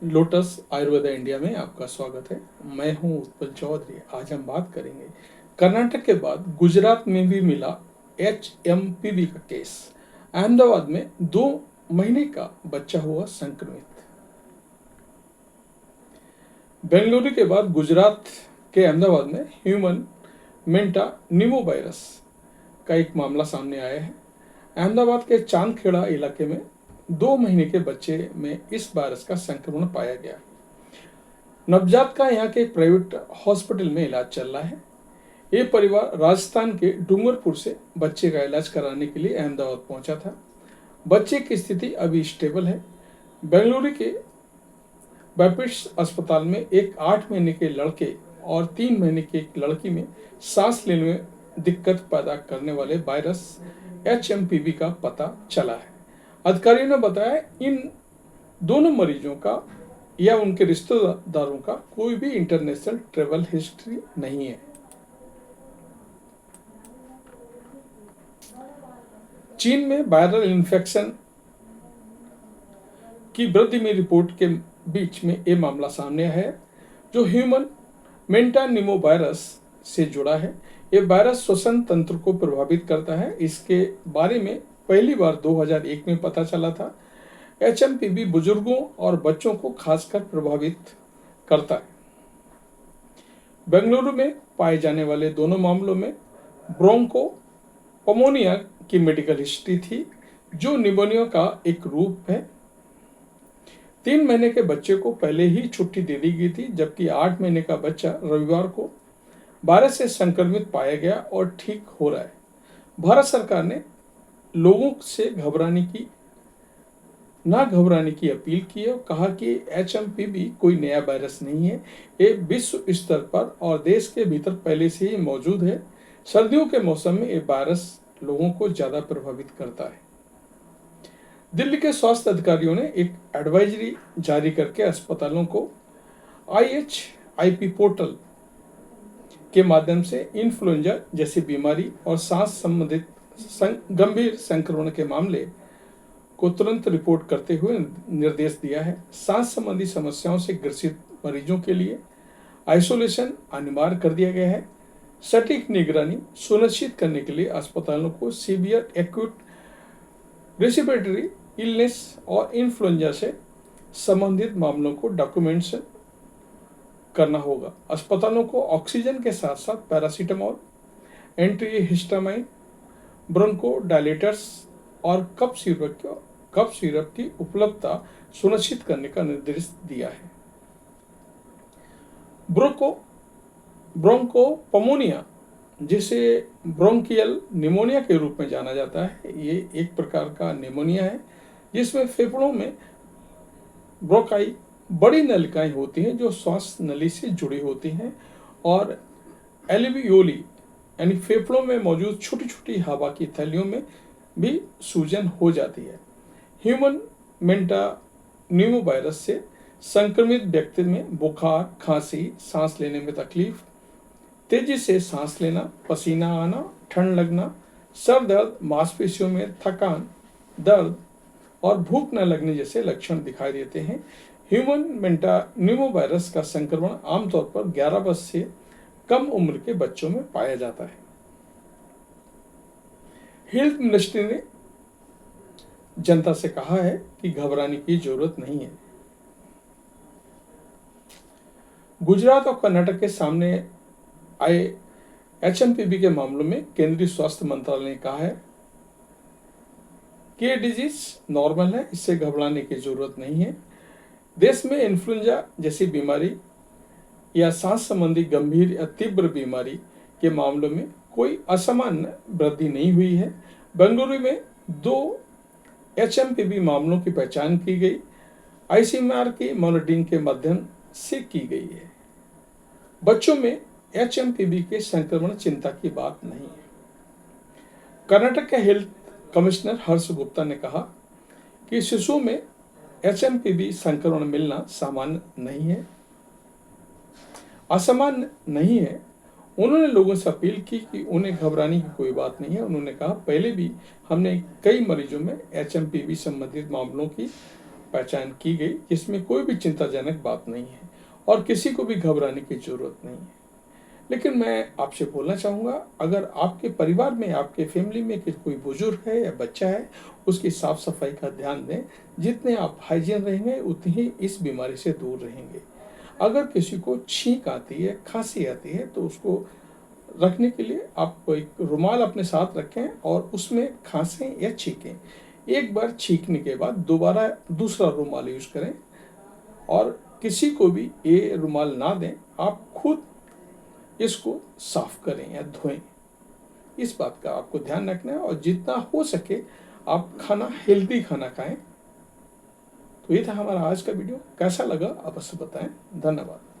Lotus Ayurveda India में आपका स्वागत है। मैं हूं उत्पल चौधरी। आज हम बात करेंगे कर्नाटक के बाद गुजरात में भी मिला HMPV का केस। अहमदाबाद में 2 महीने का बच्चा हुआ संक्रमित। बेंगलुरु के बाद गुजरात के अहमदाबाद में ह्यूमन मेंटा निमोवायरस का एक मामला सामने आया है। अहमदाबाद के चांदखेड़ा इलाके में 2 महीने के बच्चे में इस वायरस का संक्रमण पाया गया। नवजात का यहाँ के एक प्राइवेट हॉस्पिटल में इलाज चल रहा है। ये परिवार राजस्थान के डूंगरपुर से बच्चे का इलाज कराने के लिए अहमदाबाद पहुंचा था। बच्चे की स्थिति अभी स्टेबल है। बेंगलुरु के बैपिट्स अस्पताल में एक 8 महीने के लड़के और 3 महीने की एक लड़की में सांस लेने में दिक्कत पैदा करने वाले वायरस HMPV का पता चला है। अधिकारियों ने बताया इन दोनों मरीजों का या उनके रिश्तेदारों का कोई भी इंटरनेशनल ट्रेवल हिस्ट्री नहीं है। चीन में वायरल इन्फेक्शन की वृद्धि में रिपोर्ट के बीच में ये मामला सामने है जो ह्यूमन मेंटानिमोवायरस से जुड़ा है। ये वायरस श्वसन तंत्र को प्रभावित करता है। इसके बारे में पहली बार 2001 में पता चला था। HMPV बुजुर्गों और बच्चों को खासकर प्रभावित करता है। बेंगलुरु में पाए जाने वाले दोनों मामलों में ब्रोंकोपमोनिया की मेडिकल हिस्ट्री थी जो निमोनिया का एक रूप है। 3 महीने के बच्चे को पहले ही छुट्टी दे दी गई थी, जबकि 8 महीने का बच्चा रविवार को वायरस से संक्रमित पाया गया और ठीक हो रहा है। भारत सरकार ने लोगों से ना घबराने की अपील की है और कहा कि HMPV कोई नया वायरस नहीं है। ये विश्व स्तर पर और देश के भीतर पहले से ही मौजूद है। सर्दियों के मौसम में ये वायरस लोगों को ज्यादा प्रभावित करता है। दिल्ली के स्वास्थ्य अधिकारियों ने एक एडवाइजरी जारी करके अस्पतालों को IHIP पोर्टल के माध्यम से इन्फ्लुएंजा जैसी बीमारी और सांस संबंधित गंभीर संक्रमण के मामले को तुरंत रिपोर्ट करते हुए निर्देश दिया है। सांस संबंधी समस्याओं से ग्रसित मरीजों के लिए आइसोलेशन अनिवार्य कर दिया गया है। सटीक निगरानी सुनिश्चित करने के लिए अस्पतालों को सीवियर एक्यूट रेस्पिरेटरी इलनेस और इन्फ्लुएंजा से संबंधित मामलों को डॉक्यूमेंटेशन करना होगा। अस्पतालों को ऑक्सीजन के साथ साथ पैरासीटामोल, एंटीहिस्टामाइन, ब्रोंकोडायलेटर्स और कफ सिरप की उपलब्धता सुनिश्चित करने का निर्देश दिया है। ब्रोंकोपमोनिया जिसे ब्रोंकियल निमोनिया के रूप में जाना जाता है, ये एक प्रकार का निमोनिया है जिसमें फेफड़ों में ब्रोंकाई बड़ी नलिकाएं होती हैं जो श्वास नली से जुड़ी होती हैं और एल्वियोली यानी फेफड़ों में मौजूद छोटी छोटी हवा की थैलियों में भी सूजन हो जाती है। ह्यूमन मेंटानिमोवायरस से संक्रमित व्यक्ति में बुखार, खांसी, सांस लेने में तकलीफ, तेजी से सांस लेना, पसीना आना, ठंड लगना, सर दर्द, मांसपेशियों में थकान, दर्द और भूख न लगने जैसे लक्षण दिखाई देते हैं। ह्यूमन मेंटानिमोवायरस का संक्रमण आमतौर पर 11 वर्ष से कम उम्र के बच्चों में पाया जाता है। हेल्थ मिनिस्ट्री ने जनता से कहा है कि घबराने की जरूरत नहीं है। गुजरात और कर्नाटक के सामने आए HMPV के मामलों में केंद्रीय स्वास्थ्य मंत्रालय ने कहा है कि ये डिजीज नॉर्मल है, इससे घबराने की जरूरत नहीं है। देश में इन्फ्लुएंजा जैसी बीमारी या सांस संबंधी गंभीर या तीव्र बीमारी के मामलों में कोई असामान्य वृद्धि नहीं हुई है। बेंगलुरु में 2 HMPV मामलों की पहचान की गई। ICMR की मॉनिटरिंग के माध्यम से की गई है। बच्चों में HMPV के संक्रमण चिंता की बात नहीं है। कर्नाटक के हेल्थ कमिश्नर हर्ष गुप्ता ने कहा कि शिशुओं में HMPV संक्रमण मिलना सामान्य नहीं है, असामान्य नहीं है। उन्होंने लोगों से अपील की कि उन्हें घबराने की कोई बात नहीं है। उन्होंने कहा पहले भी हमने कई मरीजों में HMPV संबंधित मामलों की पहचान की गई जिसमें कोई भी चिंताजनक बात नहीं है और किसी को भी घबराने की ज़रूरत नहीं है। लेकिन मैं आपसे बोलना चाहूँगा, अगर आपके परिवार में, आपके फैमिली में कोई बुजुर्ग है या बच्चा है, उसकी साफ सफाई का ध्यान दें। जितने आप हाइजीन रहेंगे उतनी ही इस बीमारी से दूर रहेंगे। अगर किसी को छींक आती है, खांसी आती है, तो उसको रखने के लिए आप एक रुमाल अपने साथ रखें और उसमें खांसें या छींकें। एक बार छींकने के बाद दोबारा दूसरा रुमाल यूज करें और किसी को भी ये रुमाल ना दें। आप खुद इसको साफ करें या धोएं। इस बात का आपको ध्यान रखना है और जितना हो सके आप खाना हेल्दी खाना खाएं। तो ये था हमारा आज का वीडियो। कैसा लगा अवश्य बताएं। धन्यवाद।